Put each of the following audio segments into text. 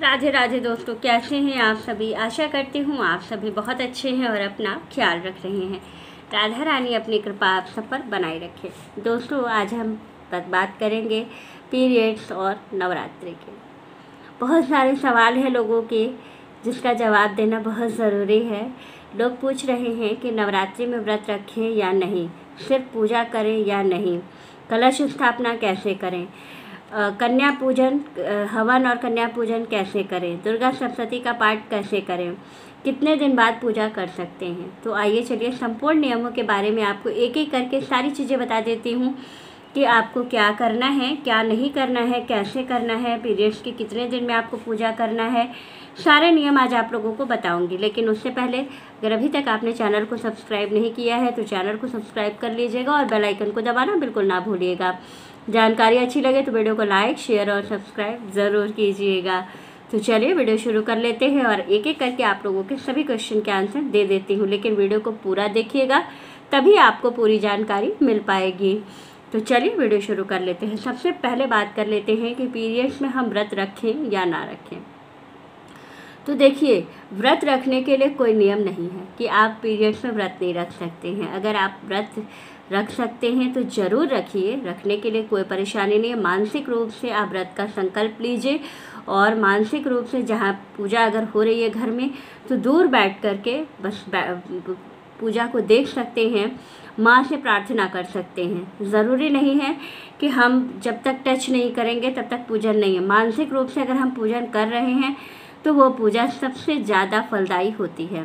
राधे राधे दोस्तों, कैसे हैं आप सभी। आशा करती हूँ आप सभी बहुत अच्छे हैं और अपना ख्याल रख रहे हैं। राधा रानी अपनी कृपा आप सब पर बनाए रखे। दोस्तों, आज हम बात करेंगे पीरियड्स और नवरात्रि के। बहुत सारे सवाल हैं लोगों के, जिसका जवाब देना बहुत ज़रूरी है। लोग पूछ रहे हैं कि नवरात्रि में व्रत रखें या नहीं, सिर्फ पूजा करें या नहीं, कलश स्थापना कैसे करें, कन्या पूजन, हवन और कन्या पूजन कैसे करें, दुर्गा सप्तशती का पाठ कैसे करें, कितने दिन बाद पूजा कर सकते हैं। तो आइए चलिए संपूर्ण नियमों के बारे में आपको एक एक करके सारी चीज़ें बता देती हूँ कि आपको क्या करना है, क्या नहीं करना है, कैसे करना है, पीरियड्स के कितने दिन में आपको पूजा करना है। सारे नियम आज आप लोगों को बताऊंगी। लेकिन उससे पहले अगर अभी तक आपने चैनल को सब्सक्राइब नहीं किया है तो चैनल को सब्सक्राइब कर लीजिएगा और बेल आइकन को दबाना बिल्कुल ना भूलिएगा। जानकारी अच्छी लगे तो वीडियो को लाइक, शेयर और सब्सक्राइब ज़रूर कीजिएगा। तो चलिए वीडियो शुरू कर लेते हैं और एक एक करके आप लोगों के सभी क्वेश्चन के आंसर दे देती हूँ। लेकिन वीडियो को पूरा देखिएगा, तभी आपको पूरी जानकारी मिल पाएगी। तो चलिए वीडियो शुरू कर लेते हैं। सबसे पहले बात कर लेते हैं कि पीरियड्स में हम व्रत रखें या ना रखें। तो देखिए, व्रत रखने के लिए कोई नियम नहीं है कि आप पीरियड्स में व्रत नहीं रख सकते हैं। अगर आप व्रत रख सकते हैं तो ज़रूर रखिए, रखने के लिए कोई परेशानी नहीं है। मानसिक रूप से आप व्रत का संकल्प लीजिए और मानसिक रूप से जहाँ पूजा अगर हो रही है घर में, तो दूर बैठ कर के बस पूजा को देख सकते हैं, माँ से प्रार्थना कर सकते हैं। ज़रूरी नहीं है कि हम जब तक टच नहीं करेंगे तब तक पूजन नहीं है। मानसिक रूप से अगर हम पूजन कर रहे हैं तो वो पूजा सबसे ज़्यादा फलदायी होती है।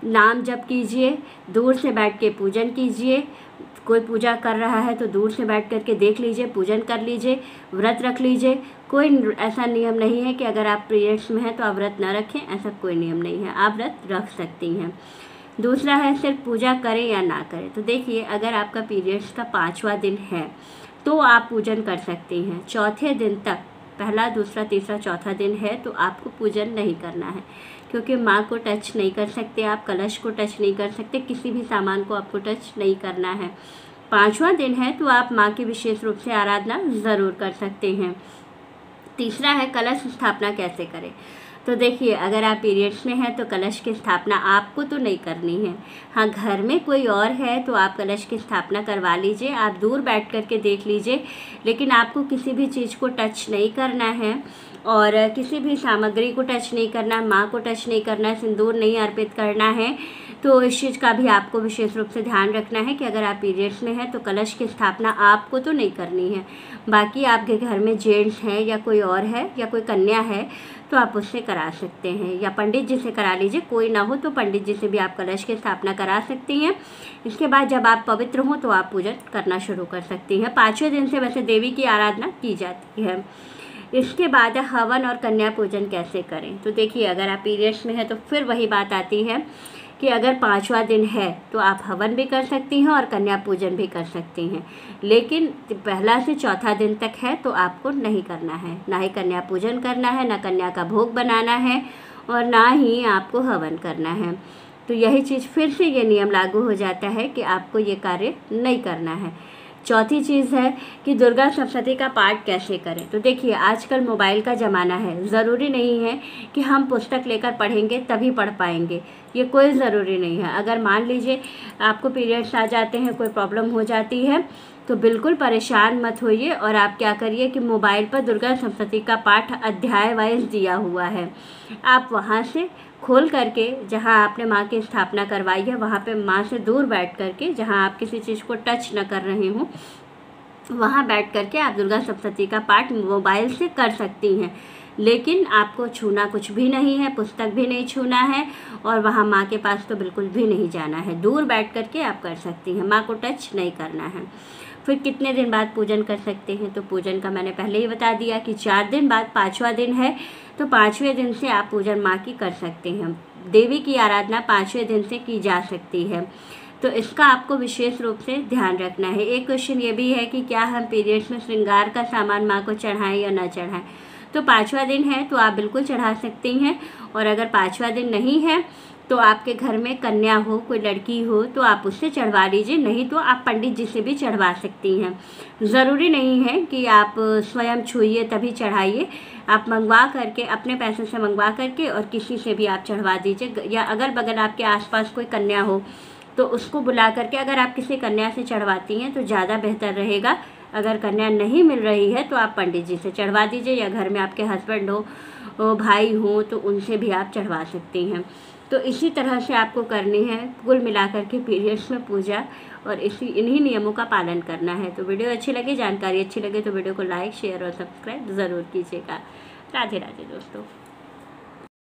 नाम जप कीजिए, दूर से बैठ के पूजन कीजिए। कोई पूजा कर रहा है तो दूर से बैठ कर के देख लीजिए, पूजन कर लीजिए, व्रत रख लीजिए। कोई ऐसा नियम नहीं है कि अगर आप पीरियड्स में हैं तो आप व्रत ना रखें, ऐसा कोई नियम नहीं है। आप व्रत रख सकती हैं। दूसरा है सिर्फ पूजा करें या ना करें। तो देखिए, अगर आपका पीरियड्स का 5वां दिन है तो आप पूजन कर सकती हैं। चौथे दिन तक, पहला, दूसरा, तीसरा, चौथा दिन है तो आपको पूजन नहीं करना है, क्योंकि माँ को टच नहीं कर सकते, आप कलश को टच नहीं कर सकते, किसी भी सामान को आपको टच नहीं करना है। 5वां दिन है तो आप माँ की विशेष रूप से आराधना ज़रूर कर सकते हैं। तीसरा है कलश स्थापना कैसे करें। तो देखिए, अगर आप पीरियड्स में हैं तो कलश की स्थापना आपको तो नहीं करनी है। हाँ, घर में कोई और है तो आप कलश की स्थापना करवा लीजिए, आप दूर बैठ कर के देख लीजिए। लेकिन आपको किसी भी चीज़ को टच नहीं करना है और किसी भी सामग्री को टच नहीं करना, माँ को टच नहीं करना, सिंदूर नहीं अर्पित करना है। तो इस चीज़ का भी आपको विशेष रूप से ध्यान रखना है कि अगर आप पीरियड्स में हैं तो कलश की स्थापना आपको तो नहीं करनी है। बाकी आपके घर में जेंट्स हैं या कोई और है या कोई कन्या है तो आप उससे करा सकते हैं, या पंडित जी से करा लीजिए। कोई ना हो तो पंडित जी से भी आप कलश की स्थापना करा सकती हैं। इसके बाद जब आप पवित्र हों तो आप पूजन करना शुरू कर सकती हैं। 5वें दिन से वैसे देवी की आराधना की जाती है। इसके बाद हवन और कन्या पूजन कैसे करें। तो देखिए, अगर आप पीरियड्स में हैं तो फिर वही बात आती है कि अगर 5वां दिन है तो आप हवन भी कर सकती हैं और कन्या पूजन भी कर सकती हैं। लेकिन पहला से चौथा दिन तक है तो आपको नहीं करना है, ना ही कन्या पूजन करना है, ना कन्या का भोग बनाना है और ना ही आपको हवन करना है। तो यही चीज़ फिर से ये नियम लागू हो जाता है कि आपको ये कार्य नहीं करना है। चौथी चीज़ है कि दुर्गा सप्तशती का पाठ कैसे करें। तो देखिए, आजकल मोबाइल का ज़माना है, ज़रूरी नहीं है कि हम पुस्तक लेकर पढ़ेंगे तभी पढ़ पाएंगे, ये कोई ज़रूरी नहीं है। अगर मान लीजिए आपको पीरियड्स आ जाते हैं, कोई प्रॉब्लम हो जाती है, तो बिल्कुल परेशान मत होइए और आप क्या करिए कि मोबाइल पर दुर्गा सप्तशती का पाठ अध्याय वाइज दिया हुआ है, आप वहाँ से खोल करके, जहाँ आपने माँ की स्थापना करवाई है वहाँ पे माँ से दूर बैठ करके, जहाँ आप किसी चीज़ को टच न कर रहे हों, वहाँ बैठ करके आप दुर्गा सप्तशती का पाठ मोबाइल से कर सकती हैं। लेकिन आपको छूना कुछ भी नहीं है, पुस्तक भी नहीं छूना है और वहाँ माँ के पास तो बिल्कुल भी नहीं जाना है। दूर बैठ करके आप कर सकती हैं, माँ को टच नहीं करना है। फिर कितने दिन बाद पूजन कर सकते हैं। तो पूजन का मैंने पहले ही बता दिया कि 4 दिन बाद 5वां दिन है तो 5वें दिन से आप पूजन माँ की कर सकते हैं। देवी की आराधना 5वें दिन से की जा सकती है। तो इसका आपको विशेष रूप से ध्यान रखना है। एक क्वेश्चन ये भी है कि क्या हम पीरियड्स में श्रृंगार का सामान माँ को चढ़ाएं या ना चढ़ाएं। तो 5वां दिन है तो आप बिल्कुल चढ़ा सकती हैं और अगर 5वां दिन नहीं है तो आपके घर में कन्या हो, कोई लड़की हो तो आप उससे चढ़वा लीजिए, नहीं तो आप पंडित जी से भी चढ़वा सकती हैं। ज़रूरी नहीं है कि आप स्वयं छूइए तभी चढ़ाइए, आप मंगवा करके, अपने पैसे से मंगवा करके और किसी से भी आप चढ़वा दीजिए, या अगल बगल आपके आसपास कोई कन्या हो तो उसको बुला करके अगर आप किसी कन्या से चढ़वाती हैं तो ज़्यादा बेहतर रहेगा। अगर कन्या नहीं मिल रही है तो आप पंडित जी से चढ़वा दीजिए, या घर में आपके हस्बैंड हो, भाई हो तो उनसे भी आप चढ़वा सकती हैं। तो इसी तरह से आपको करनी है कुल मिलाकर के पीरियड्स में पूजा, और इन्हीं नियमों का पालन करना है। तो वीडियो अच्छी लगे, जानकारी अच्छी लगे तो वीडियो को लाइक, शेयर और सब्सक्राइब ज़रूर कीजिएगा। राधे राधे दोस्तों।